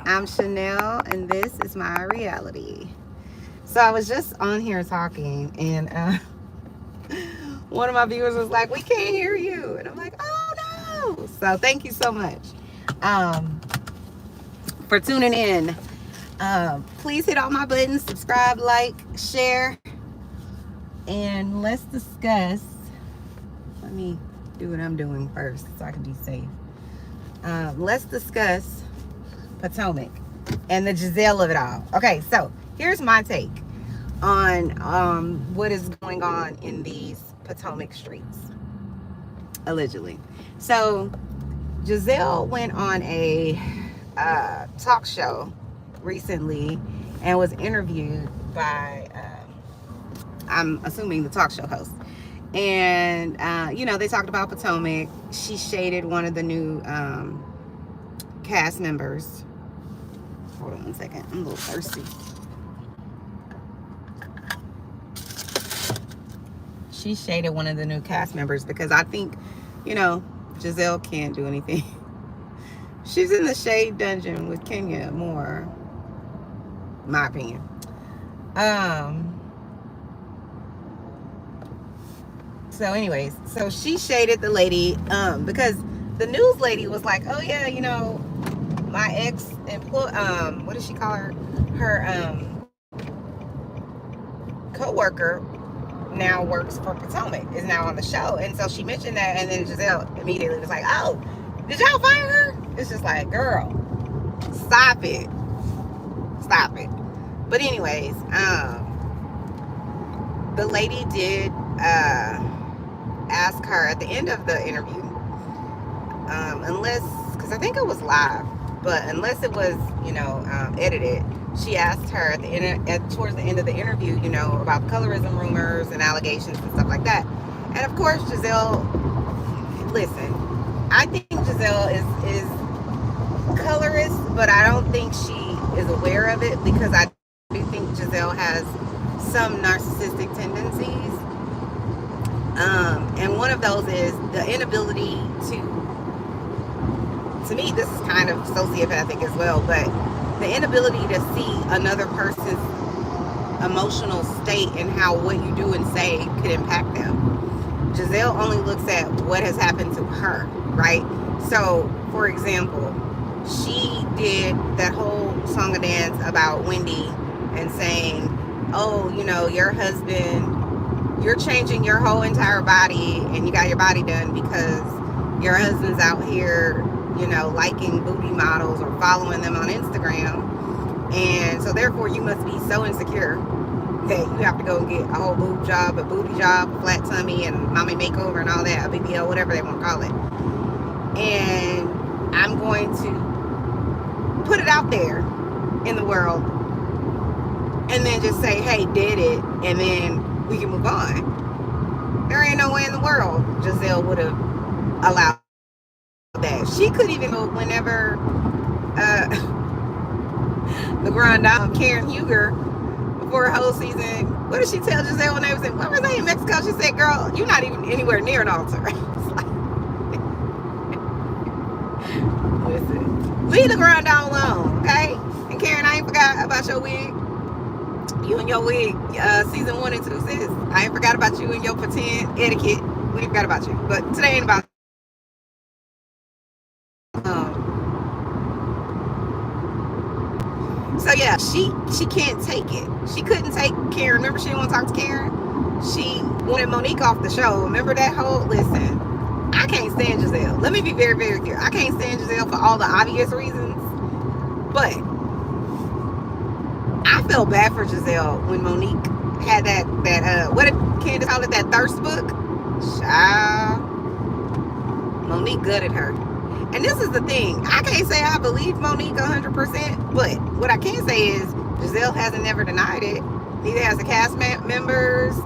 I'm Chanel, and this is my reality. So I was just on here talking, and one of my viewers was like, "We can't hear you," and I'm like, "Oh no!" So thank you so much um, for tuning in. Please hit all my buttons: subscribe, like, share, and let's discuss. Let me do what I'm doing first, so I can be safe. Let's discuss Potomac and the Gisele of it all. Okay, so here's my take on what is going on in these Potomac streets, allegedly. So Gisele went on a talk show recently and was interviewed by, I'm assuming, the talk show host. And, they talked about Potomac. She shaded one of the new cast members. Hold on one second. I'm a little thirsty. She shaded one of the new cast members because I think, Gisele can't do anything. She's in the shade dungeon with Kenya Moore, in my opinion. So anyways, so she shaded the lady because the news lady was like, "Oh yeah, my ex employee, what does she call her? Her co-worker now works for Potomac, is now on the show." And so she mentioned that, and then Gisele immediately was like, "Oh, did y'all fire her?" It's just like, girl, stop it. Stop it. But anyways, the lady did ask her at the end of the interview, because I think it was live, but unless it was, edited, she asked her towards the end of the interview, about colorism rumors and allegations and stuff like that. And of course, Gisele, listen, I think Gisele is colorist, but I don't think she is aware of it, because I do think Gisele has some narcissistic tendencies. And one of those is the inability to me, this is kind of sociopathic as well, but the inability to see another person's emotional state and how what you do and say could impact them. Gisele only looks at what has happened to her, right? So, for example, she did that whole song and dance about Wendy and saying, "Oh, your husband, you're changing your whole entire body, and you got your body done because your husband's out here, liking booty models or following them on Instagram. And so therefore you must be so insecure that you have to go and get a whole boob job, a booty job, a flat tummy, and mommy makeover and all that, a BBL, whatever they want to call it. And I'm going to put it out there in the world and then just say, hey, did it, and then we can move on." There ain't no way in the world Gisele would have allowed that. She could even go whenever the grand dame Karen Huger, before her whole season, what did she tell Gisele when they was in, where was they, in Mexico? She said, "Girl, you're not even anywhere near an altar." Listen, leave the grand dame alone, okay? And Karen, I ain't forgot about your wig. You and your wig, season 1 and 2, sis. I ain't forgot about you and your pretend etiquette. We ain't forgot about you. But today ain't about so yeah, she can't take it. She couldn't take Karen. Remember, she didn't want to talk to Karen. She wanted Monique off the show. Remember that whole, listen, I can't stand Gisele. Let me be very, very clear. I can't stand Gisele for all the obvious reasons. But I felt bad for Gisele when Monique had that what did Candace call it, that thirst book? Child. Monique gutted her. And this is the thing. I can't say I believe Monique 100%, but what I can say is Gisele hasn't never denied it. Neither has the cast members.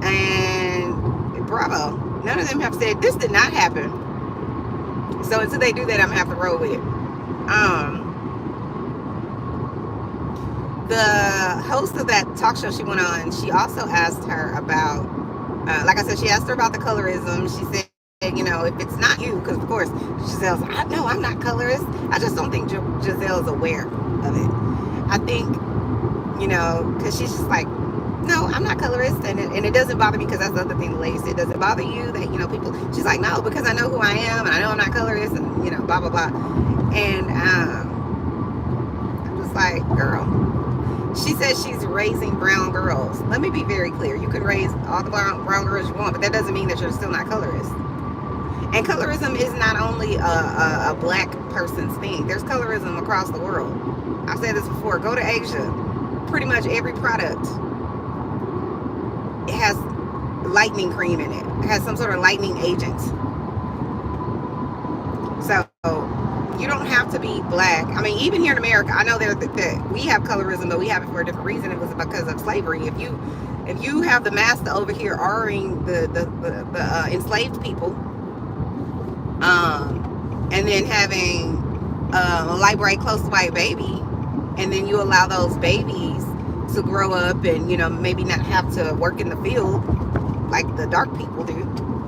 And bravo. None of them have said this did not happen. So until they do that, I'm going to have to roll with it. The host of that talk show she went on, she also asked her about, like I said, she asked her about the colorism. She said, know, if it's not you, because of course Gisele's, I know I'm not colorist. I just don't think Giselle is aware of it. I think, you know, because she's just like, no, I'm not colorist, and it doesn't bother me, because that's the other thing the lady said. Does it bother you that, you know, people? She's like, no, because I know who I am, and I know I'm not colorist, and, you know, blah blah blah. And I'm just like, girl. She says she's raising brown girls. Let me be very clear. You can raise all the brown girls you want, but that doesn't mean that you're still not colorist. And colorism is not only a black person's thing. There's colorism across the world. I've said this before. Go to Asia. Pretty much every product, it has lightening cream in it. It has some sort of lightening agent. So you don't have to be black. I mean, even here in America, I know that we have colorism, but we have it for a different reason. It was because of slavery. If you have the master over here honoring the enslaved people, and then having a light bright close to white baby, and then you allow those babies to grow up and, you know, maybe not have to work in the field like the dark people do,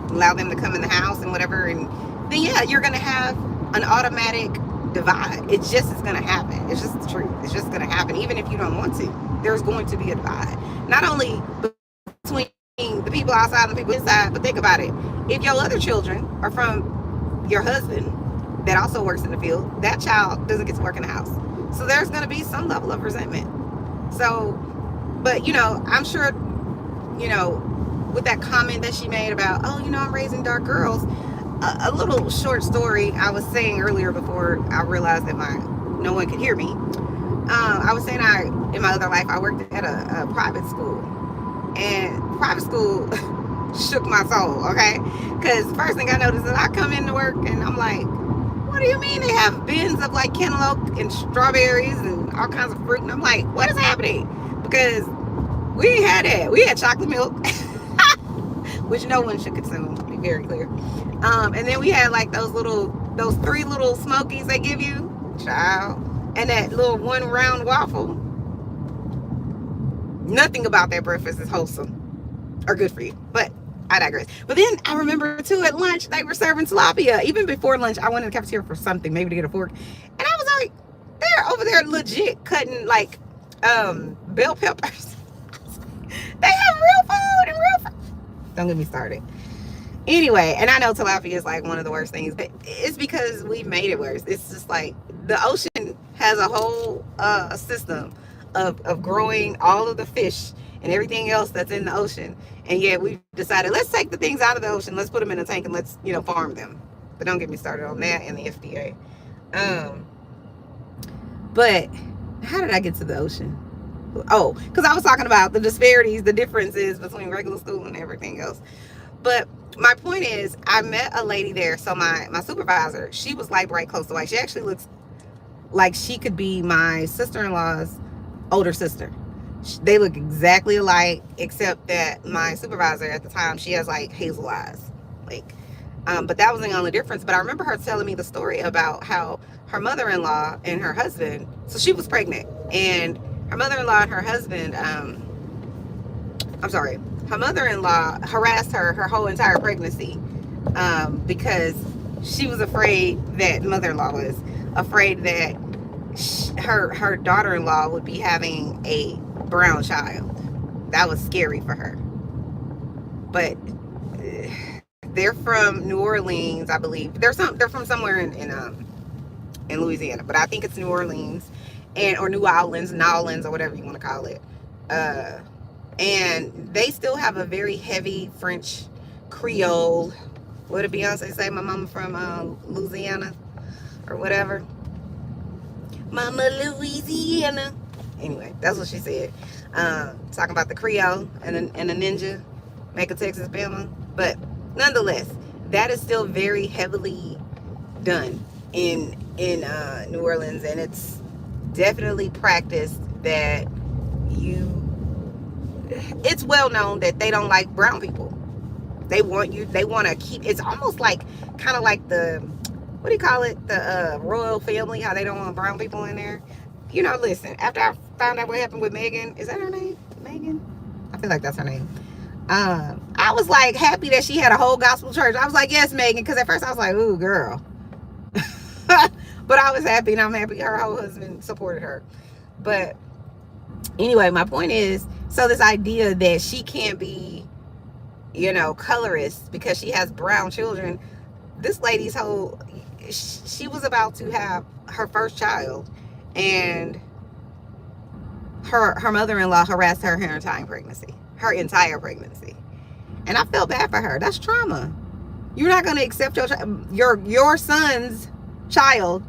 allow them to come in the house and whatever, and then yeah, you're gonna have an automatic divide. It just is gonna happen. It's just the truth. It's just gonna happen. Even if you don't want to, there's going to be a divide, not only between the people outside and the people inside, but think about it. If your other children are from your husband that also works in the field, that child doesn't get to work in the house. So there's going to be some level of resentment. So, but, you know, I'm sure, you know, with that comment that she made about, oh, you know, I'm raising dark girls, a little short story I was saying earlier before I realized that no one could hear me. I was saying in my other life, I worked at a private school, and private school shook my soul, okay? Because the first thing I noticed is I come into work and I'm like, what do you mean they have bins of like cantaloupe and strawberries and all kinds of fruit? And I'm like, what is happening? Because we ain't had that. We had chocolate milk, which no one should consume, to be very clear. And then we had like those 3 little smokies they give you, child, and that little 1 round waffle. Nothing about that breakfast is wholesome or good for you, but I digress. But then I remember too, at lunch they were serving tilapia. Even before lunch, I went in the cafeteria for something, maybe to get a fork, and I was like, they're over there legit cutting like bell peppers. They have real food and real food. Don't get me started. Anyway, and I know tilapia is like one of the worst things, but it's because we've made it worse. It's just like the ocean has a whole system of growing all of the fish and everything else that's in the ocean, and yet we decided, let's take the things out of the ocean, let's put them in a tank, and let's, you know, farm them. But don't get me started on that and the FDA. But how did I get to the ocean? Oh, because I was talking about the disparities, the differences between regular school and everything else. But my point is, I met a lady there. So my supervisor, she was light bright close to white. She actually looks like she could be my sister-in-law's older sister. They look exactly alike, except that my supervisor at the time, she has like hazel eyes, like, but that was the only difference. But I remember her telling me the story about how her mother-in-law and her husband, so she was pregnant, and her mother-in-law and her husband, her mother-in-law harassed her whole entire pregnancy, because she was afraid that, mother-in-law was afraid that her daughter-in-law would be having a brown child. That was scary for her. But they're from New Orleans, I believe. They're from somewhere in Louisiana, but I think it's New Orleans or New Orleans, Nolans, or whatever you want to call it. And they still have a very heavy French Creole. What did Beyonce say? My mama from Louisiana or whatever. Mama Louisiana. Anyway, that's what she said. Talking about the Creole and the ninja, make a Texas Bama. But nonetheless, that is still very heavily done in New Orleans, and it's definitely practiced that it's well known that they don't like brown people. They want to keep, it's almost like, kind of like the, what do you call it? The royal family, how they don't want brown people in there. You know, listen, after I found out what happened with Megan, is that her name? Megan? I feel like that's her name. I was like happy that she had a whole gospel church. I was like, yes, Megan, because at first I was like, ooh, girl. But I was happy, and I'm happy her whole husband supported her. But anyway, my point is, so this idea that she can't be, colorist because she has brown children. This lady's whole, she was about to have her first child, and her mother-in-law harassed her entire pregnancy. And I felt bad for her. That's trauma. You're not going to accept your son's child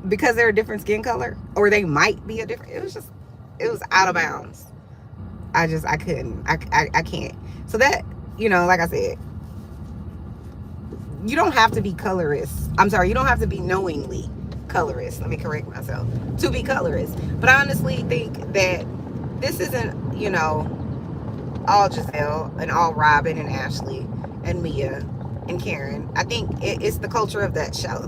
because they're a different skin color, or they might be a different. It was out of bounds. I couldn't. I can't. So that, like I said, you don't have to be colorist. I'm sorry, you don't have to be knowingly colorist. Let me correct myself. To be colorist. But I honestly think that this isn't, all Gisele and all Robin and Ashley and Mia and Karen. I think it's the culture of that show.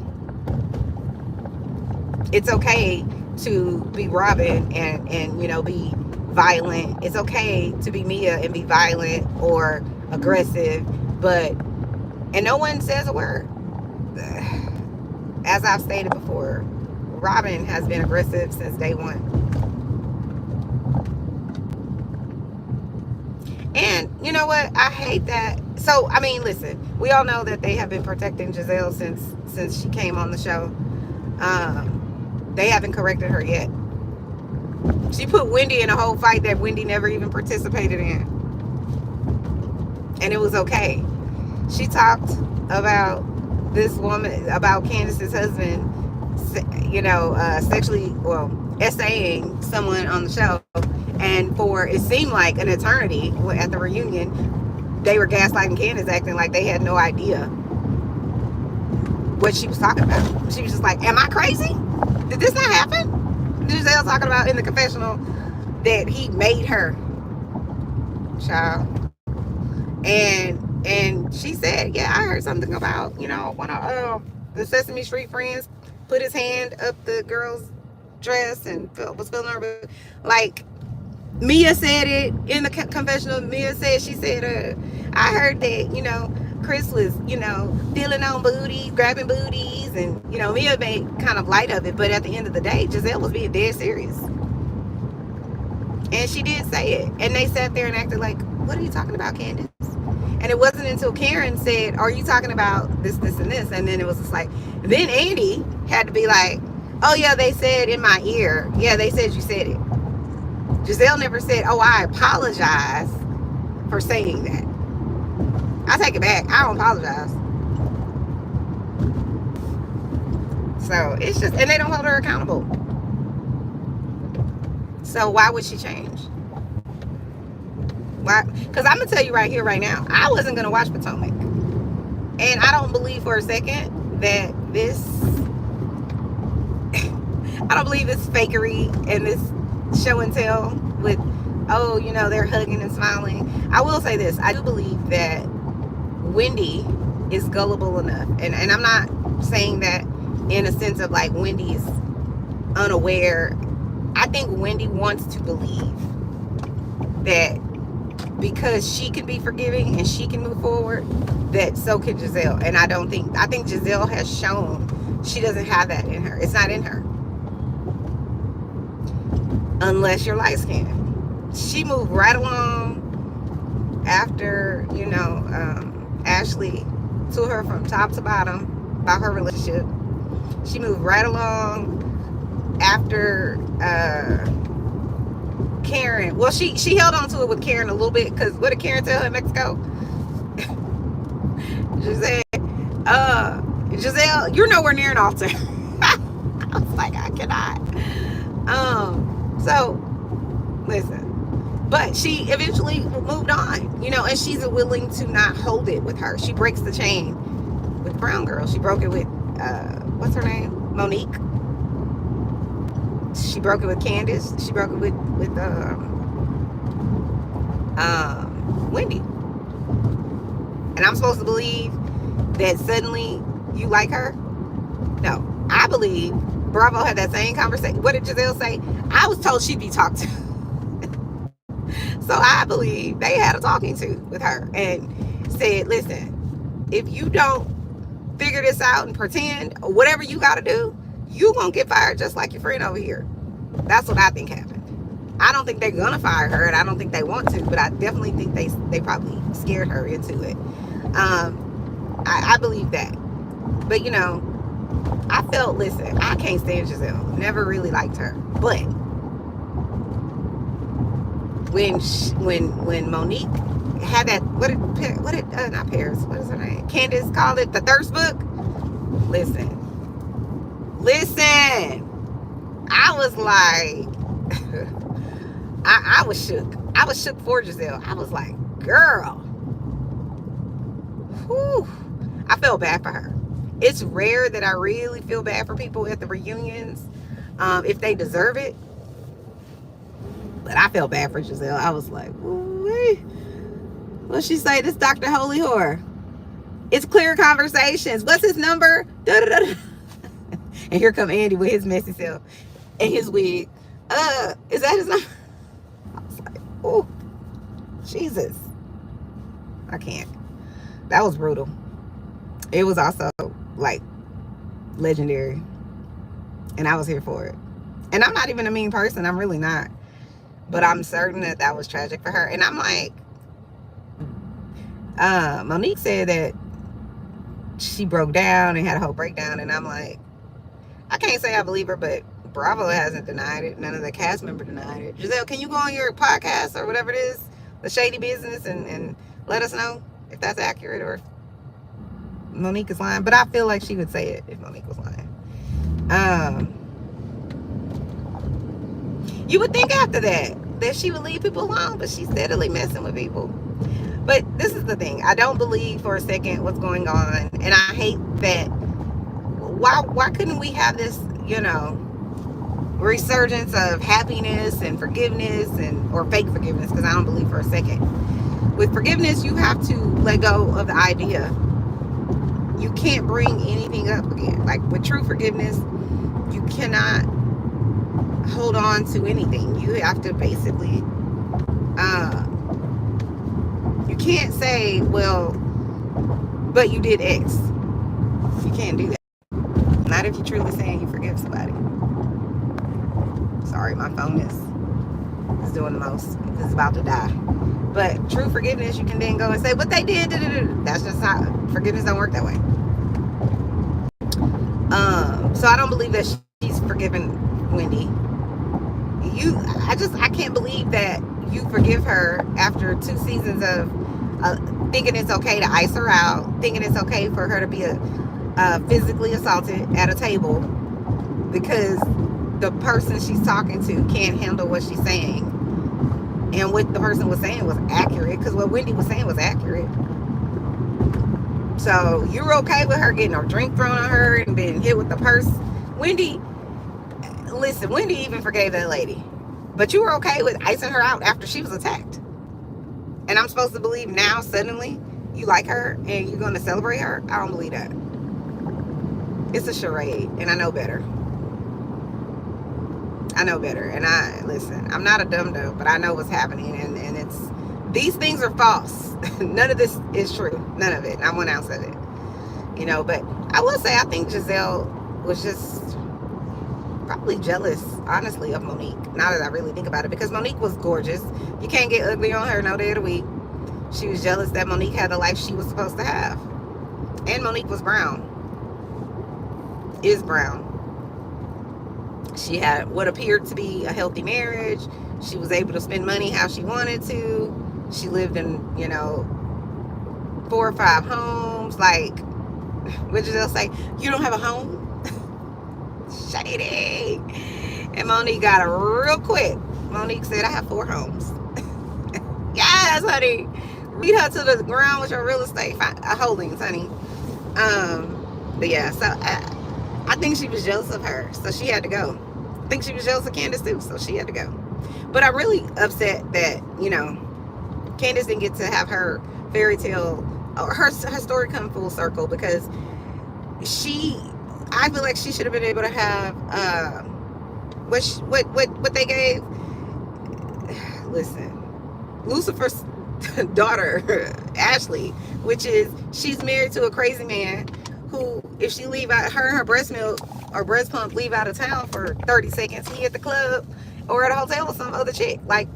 It's okay to be Robin and be violent. It's okay to be Mia and be violent or aggressive, and no one says a word. As I've stated before, Robin has been aggressive since day one. And you know what? I hate that. So, I mean, listen, we all know that they have been protecting Gisele since she came on the show. They haven't corrected her yet. She put Wendy in a whole fight that Wendy never even participated in. And it was okay. She talked about this woman, about Candace's husband, sexually, essaying someone on the show. And for, it seemed like an eternity at the reunion, they were gaslighting Candace, acting like they had no idea what she was talking about. She was just like, am I crazy? Did this not happen? Gisele talking about in the confessional that he made her child. And she said, yeah, I heard something about, one of the Sesame Street friends put his hand up the girl's dress and was feeling her. Like, Mia said it in the confessional. Mia said, she said, I heard that, Chris was, feeling on booties, grabbing booties. And, Mia made kind of light of it. But at the end of the day, Gisele was being dead serious. And she did say it. And they sat there and acted like, what are you talking about, Candace? And it wasn't until Karen said, are you talking about this, this, and this? And then it was just like, then Andy had to be like, oh, yeah, they said in my ear. Yeah, they said you said it. Gisele never said, oh, I apologize for saying that. I take it back. I don't apologize. So it's just, and they don't hold her accountable. So why would she change? Why? Because I'm going to tell you right here, right now, I wasn't going to watch Potomac. And I don't believe for a second that this, I don't believe this fakery and this show and tell with, oh, they're hugging and smiling. I will say this. I do believe that Wendy is gullible enough. And I'm not saying that in a sense of like Wendy's unaware. I think Wendy wants to believe that because she can be forgiving and she can move forward, that so can Gisele. And I think Gisele has shown she doesn't have that in her. It's not in her. Unless you're light skinned. She moved right along after, Ashley to her from top to bottom about her relationship. She moved right along after Karen. Well, she held on to it with Karen a little bit, because what did Karen tell her in Mexico? Gisele, you're nowhere near an altar. I was like, I cannot. So listen, but she eventually moved on, and she's willing to not hold it with her. She breaks the chain with the brown girl. She broke it with what's her name, Monique. She broke it with Candace. She broke it with Wendy. And I'm supposed to believe that suddenly you like her? No, I believe Bravo had that same conversation. What did Gisele say? I was told she'd be talked to. So I believe they had a talking to with her and said, listen, if you don't figure this out and pretend, or whatever you got to do, you gonna get fired just like your friend over here. That's what I think happened. I don't think they're gonna fire her, and I don't think they want to, but I definitely think they probably scared her into it. I believe that. But I felt, listen, I can't stand Gisele. Never really liked her. But when Monique had that, what did not Paris, what is her name? Candace called it the thirst book. Listen. I was like, I was shook. I was shook for Gisele. I was like, girl. Whew. I felt bad for her. It's rare that I really feel bad for people at the reunions, if they deserve it. But I felt bad for Gisele. I was like, what'd she say? This Dr. Holy Whore. It's clear conversations. What's his number? Da-da-da-da. And here come Andy with his messy self and his wig. Is that his number? I was like, oh, Jesus. I can't. That was brutal. It was also like legendary. And I was here for it. And I'm not even a mean person. I'm really not. But I'm certain that was tragic for her. And I'm like, Monique said that she broke down and had a whole breakdown. And I'm like, I can't say I believe her, but Bravo hasn't denied it. None of the cast members denied it. Gisele, can you go on your podcast or whatever it is, The Shady Business, and let us know if that's accurate or if Monique is lying? But I feel like she would say it if Monique was lying. You would think after that she would leave people alone, but she's steadily messing with people. But this is the thing. I don't believe for a second what's going on, and I hate that. Why couldn't we have this, resurgence of happiness and forgiveness or fake forgiveness? Because I don't believe for a second. With forgiveness, you have to let go of the idea. You can't bring anything up again. Like with true forgiveness, you cannot hold on to anything. You have to basically, you can't say, well, but you did X. You can't do that. Not if you're truly saying you forgive somebody. Sorry, my phone is doing the most. It's about to die. But true forgiveness, you can then go and say, but they did. That's just not, forgiveness don't work that way. So I don't believe that she's forgiven Wendy. I can't believe that you forgive her after 2 seasons of thinking it's okay to ice her out, thinking it's okay for her to be physically assaulted at a table because the person she's talking to can't handle what she's saying. And what the person was saying was accurate, because what Wendy was saying was accurate. So you were okay with her getting a drink thrown on her and being hit with the purse. Wendy even forgave that lady. But you were okay with icing her out after she was attacked. And I'm supposed to believe now suddenly you like her and you're going to celebrate her? I don't believe that. It's a charade, and I know better. And I'm not a dum-dum, but I know what's happening, and these things are false. None of this is true. None of it. Not one ounce of it. But I will say I think Gisele was just probably jealous, honestly, of Monique. Now that I really think about it, because Monique was gorgeous. You can't get ugly on her no day of the week. She was jealous that Monique had the life she was supposed to have. And Monique was brown. Is brown. She had what appeared to be a healthy marriage. She was able to spend money how she wanted to. She lived in, 4 or 5 homes. Like, what did Gisele say? You don't have a home? Shady. And Monique got it real quick. Monique said, I have 4 homes. Yes, honey. Beat her to the ground with your real estate holdings, honey. But yeah, so I think she was jealous of her, so she had to go. I think she was jealous of Candace too, so she had to go. But I'm really upset that, Candace didn't get to have her fairy tale, or her story come full circle, because I feel like she should have been able to have what they gave. Listen, Lucifer's daughter, Ashley, which is she's married to a crazy man who, if she leave out her and her breast milk or breast pump leave out of town for 30 seconds, he at the club or at a hotel with some other chick. Like,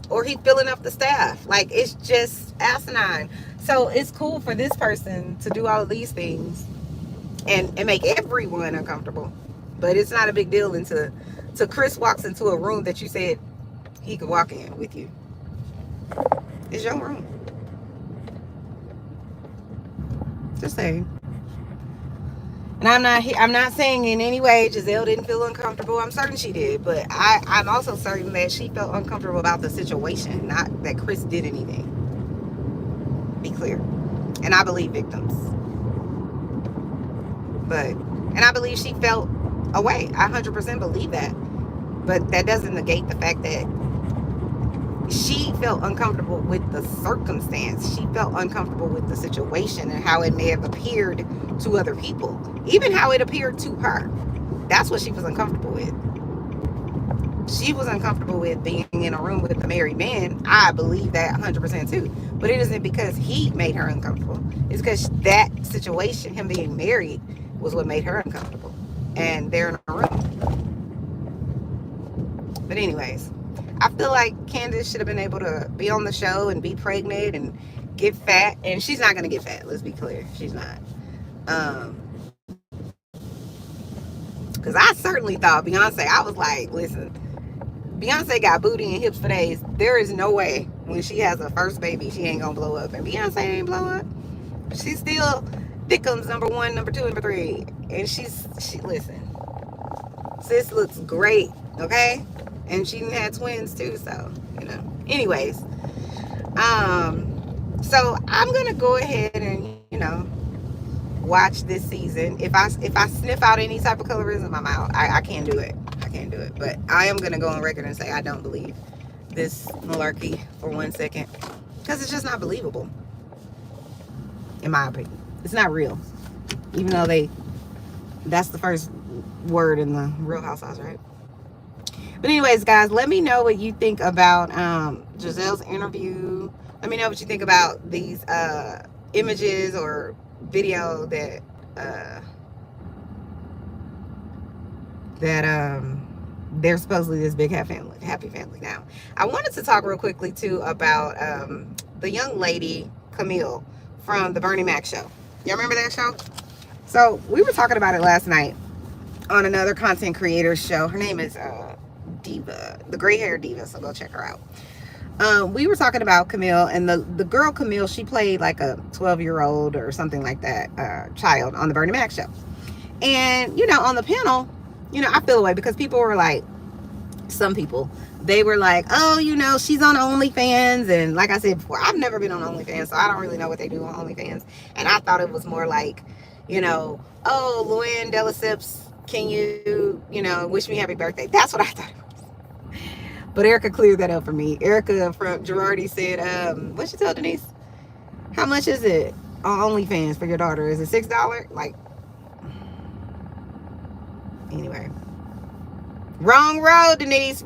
or he filling up the staff. Like, it's just asinine. So it's cool for this person to do all of these things and make everyone uncomfortable. But it's not a big deal until Chris walks into a room that you said he could walk in with you. It's your room. Just saying. And I'm not saying in any way Gisele didn't feel uncomfortable. I'm certain she did, but I'm also certain that she felt uncomfortable about the situation, not that Chris did anything. Be clear. And I believe victims. And I believe she felt away. I 100% believe that. But that doesn't negate the fact that she felt uncomfortable with the circumstance. She felt uncomfortable with the situation and how it may have appeared to other people. Even how it appeared to her. That's what she was uncomfortable with. She was uncomfortable with being in a room with a married man. I believe that 100% too. But it isn't because he made her uncomfortable. It's because that situation, him being married, was what made her uncomfortable. And they're in a room. But anyways, I feel like Candace should have been able to be on the show and be pregnant and get fat. And she's not going to get fat. Let's be clear. She's not. Because I certainly thought Beyonce, I was like, listen, Beyonce got booty and hips for days. There is no way when she has her first baby, she ain't going to blow up. And Beyonce ain't blow up. She's still Thickums number 1, number 2, number 3. And she listen, sis looks great, okay? And she had twins too, so, you know. Anyways, so I'm gonna go ahead and, you know, watch this season. If I sniff out any type of colorism, I'm out. I can't do it. I can't do it. But I am gonna go on record and say I don't believe this malarkey for 1 second, because it's just not believable, in my opinion. It's not real, even though that's the first word in the Real Housewives, right? But anyways, guys, let me know what you think about Gisele's interview. Let me know what you think about these images or video that they're supposedly this big happy family now. I wanted to talk real quickly too about the young lady Camille from the Bernie Mac show. Y'all remember that show? So we were talking about it last night on another content creator show. Her name is Diva, the gray hair diva, so go check her out. We were talking about Camille, and the girl Camille, she played like a 12-year-old or something like that child on the Bernie Mac show. And, you know, on the panel, you know, I feel away because people were like, some people, they were like, oh, you know, she's on OnlyFans. And like I said before, I've never been on OnlyFans, so I don't really know what they do on OnlyFans. And I thought it was more like, you know, oh, Luann de Lesseps, can you know, wish me happy birthday? That's what I thought it was. But Erica cleared that up for me. Erica from Girardi said, what'd you tell Denise? How much is it on OnlyFans for your daughter? Is it $6? Like, anyway. Wrong road, Denise.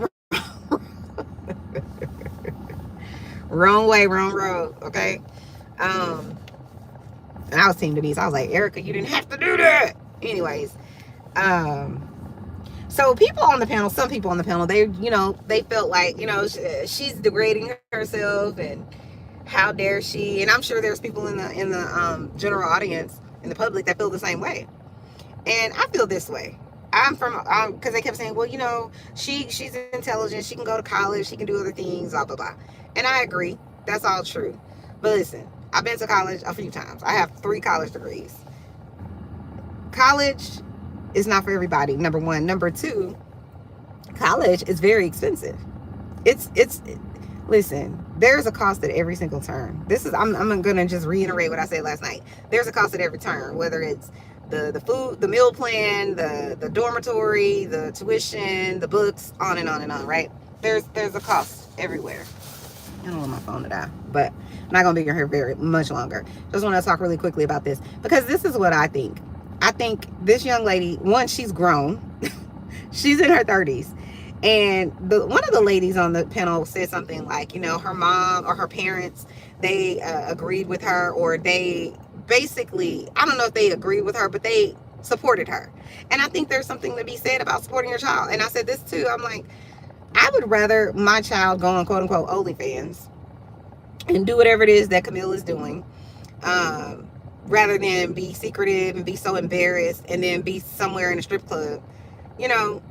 Wrong way, wrong road, okay? And I was team Denise. I was like, Erica, you didn't have to do that. Anyways, so people on the panel, some people on the panel, they, you know, they felt like, you know, she's degrading herself and how dare she? And I'm sure there's people in the general audience, in the public, that feel the same way. And I feel this way. I'm from, because they kept saying, well, you know, she's intelligent, she can go to college, she can do other things, blah, blah, blah. And I agree. That's all true. But listen, I've been to college a few times. I have 3 college degrees. College is not for everybody, number 1. Number 2, college is very expensive. Listen, there's a cost at every single turn. I'm going to just reiterate what I said last night. There's a cost at every turn, whether it's the food, the meal plan, the dormitory, the tuition, the books, on and on and on, right? There's a cost everywhere. I don't want my phone to die, but I'm not going to be here very much longer. Just want to talk really quickly about this, because this is what I think. I think this young lady, one, she's grown. She's in her 30s. And one of the ladies on the panel said something like, her mom or her parents, they agreed with her, or they basically, I don't know if they agreed with her, but they supported her. And I think there's something to be said about supporting your child. And I said this too. I'm like, I would rather my child go on quote unquote OnlyFans and do whatever it is that Camille is doing, rather than be secretive and be so embarrassed and then be somewhere in a strip club, you know,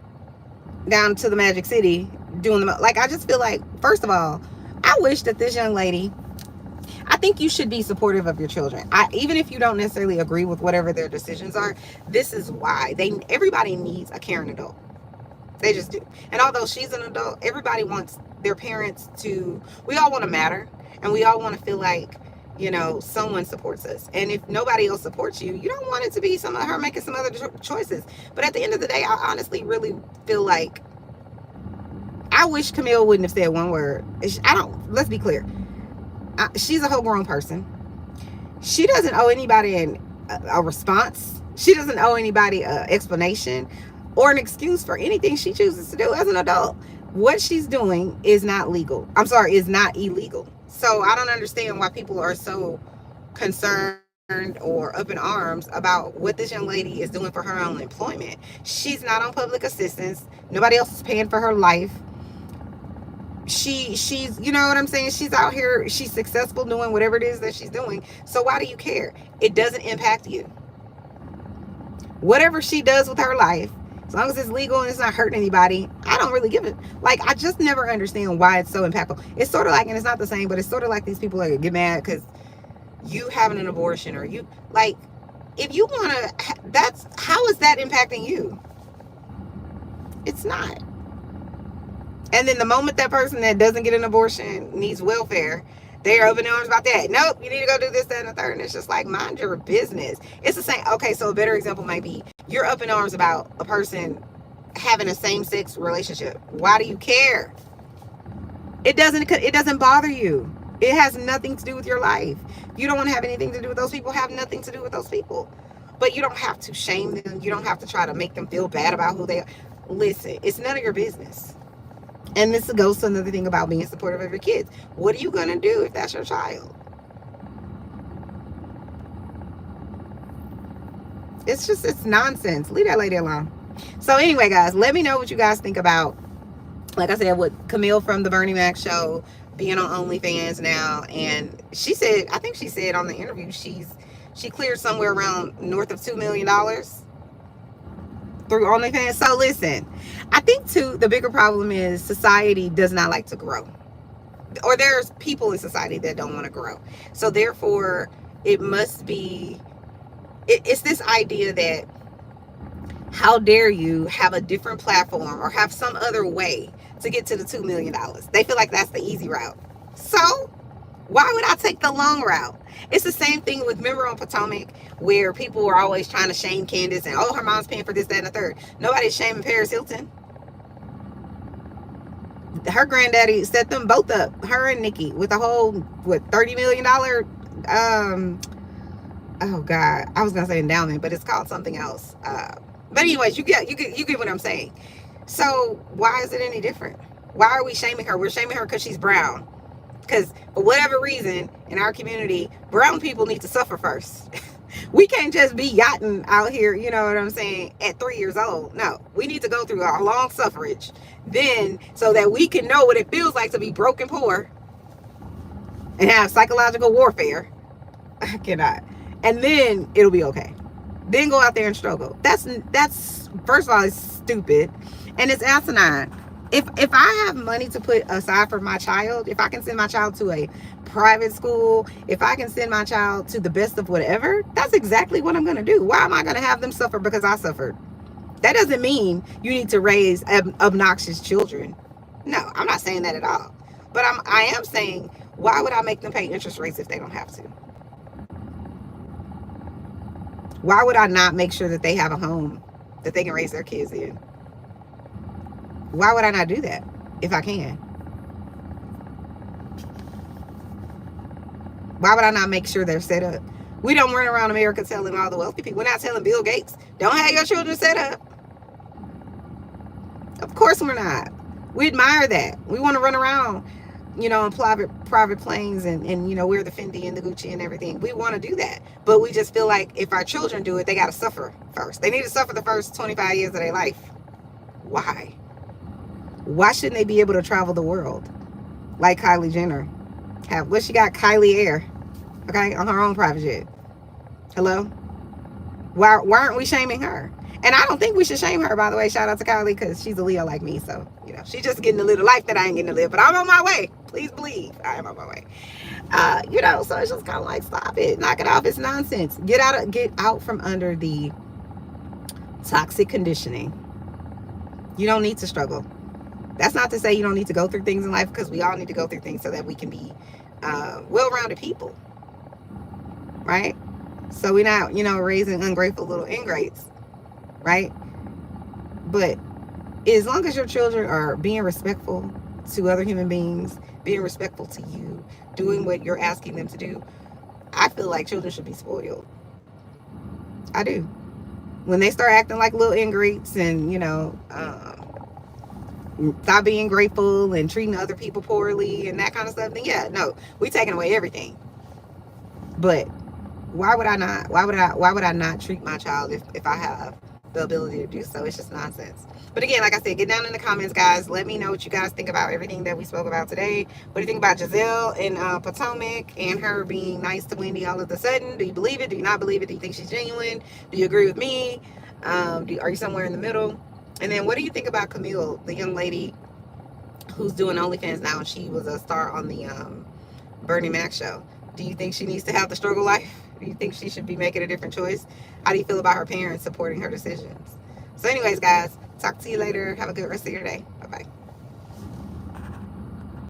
down to the Magic City doing the, like, I just feel like, first of all, I wish that this young lady, I think you should be supportive of your children. Even if you don't necessarily agree with whatever their decisions are, this is why everybody needs a caring adult. They just do. And although she's an adult, everybody wants their parents to, we all want to matter, and we all want to feel like, someone supports us. And if nobody else supports you, you don't want it to be some of her making some other choices. But at the end of the day, I honestly really feel like, I wish Camille wouldn't have said one word. Let's be clear. She's a whole grown person. She doesn't owe anybody a response. She doesn't owe anybody an explanation or an excuse for anything she chooses to do as an adult. What she's doing is not legal. Is not illegal. So I don't understand why people are so concerned or up in arms about what this young lady is doing for her own employment. She's not on public assistance. Nobody else is paying for her life. She's, you know what I'm saying? She's out here. She's successful doing whatever it is that she's doing. So why do you care? It doesn't impact you. Whatever she does with her life, as long as it's legal and it's not hurting anybody, I don't really give it. Like, I just never understand why it's so impactful. It's sort of like, and it's not the same, but it's sort of like these people that get mad because you having an abortion, or you, like, if you want to, how is that impacting you? It's not. And then the moment that person that doesn't get an abortion needs welfare, they're open arms about that. Nope, you need to go do this, that, and the third. And it's just like, mind your business. It's the same. Okay, so a better example might be, you're up in arms about a person having a same-sex relationship. Why do you care? It doesn't bother you. It has nothing to do with your life. You don't want to have anything to do with those people, have nothing to do with those people. But you don't have to shame them. You don't have to try to make them feel bad about who they are. Listen, it's none of your business. And this goes to another thing about being supportive of your kids. What are you going to do if that's your child? It's nonsense. Leave that lady alone. So anyway, guys, let me know what you guys think about, like I said, with Camille from the Bernie Mac show being on OnlyFans now. And she said, I think she said on the interview, she cleared somewhere around north of $2 million through OnlyFans. So listen, I think too, the bigger problem is society does not like to grow, or there's people in society that don't want to grow. So therefore it must be, it's this idea that, how dare you have a different platform or have some other way to get to the $2 million? They feel like that's the easy route. So why would I take the long route? It's the same thing with, remember on Potomac, where people were always trying to shame Candace and, oh, her mom's paying for this, that, and the third. Nobody's shaming Paris Hilton. Her granddaddy set them both up, her and Nikki, with a whole, $30 million, oh God, I was gonna say endowment, but it's called something else. But anyways, you get what I'm saying. So why is it any different? Why are we shaming her? We're shaming her because she's brown. Because for whatever reason in our community, brown people need to suffer first. We can't just be yachting out here, you know what I'm saying, at 3 years old. No, we need to go through our long suffrage then, so that we can know what it feels like to be broken poor and have psychological warfare. I cannot. And then it'll be okay. Then go out there and struggle. That's first of all, it's stupid and it's asinine. If I have money to put aside for my child, if I can send my child to a private school, if I can send my child to the best of whatever, that's exactly what I'm going to do. Why am I going to have them suffer because I suffered? That doesn't mean you need to raise obnoxious children. No, I'm not saying that at all. But I am saying, why would I make them pay interest rates if they don't have to? Why would I not make sure that they have a home that they can raise their kids in? Why would I not do that if I can? Why would I not make sure they're set up? We don't run around America telling all the wealthy people. We're not telling Bill Gates, don't have your children set up. Of course we're not. We admire that. We want to run around, in private planes and wear the Fendi and the Gucci and everything. We want to do that. But we just feel like if our children do it, they got to suffer first. They need to suffer the first 25 years of their life. Why? Why shouldn't they be able to travel the world like Kylie Jenner? She got? Kylie Air, okay, on her own private jet. Hello? Why aren't we shaming her? And I don't think we should shame her, by the way. Shout out to Kylie, because she's a Leo like me. So, she's just getting to live the life that I ain't getting to live. But I'm on my way. Please believe I am on my way. So it's just kind of like, stop it. Knock it off. It's nonsense. Get out from under the toxic conditioning. You don't need to struggle. That's not to say you don't need to go through things in life, because we all need to go through things so that we can be well-rounded people. Right? So we're not, raising ungrateful little ingrates. Right? But as long as your children are being respectful to other human beings, being respectful to you, doing what you're asking them to do, I feel like children should be spoiled. I do. When they start acting like little ingrates and, stop being grateful and treating other people poorly and that kind of stuff, then yeah, no, we taking away everything. But why would I not treat my child if I have the ability to do so? It's just nonsense. But again, like I said, get down in the comments, guys. Let me know what you guys think about everything that we spoke about today. What do you think about Gisele and Potomac and her being nice to Wendy all of a sudden? Do you believe it? Do you not believe it? Do you think she's genuine? Do you agree with me? Are you somewhere in the middle? And then what do you think about Camille, the young lady who's doing OnlyFans now, and she was a star on the Bernie Mac show? Do you think she needs to have the struggle life? Do you think she should be making a different choice? How do you feel about her parents supporting her decisions? So anyways, guys, talk to you later. Have a good rest of your day. Bye-bye.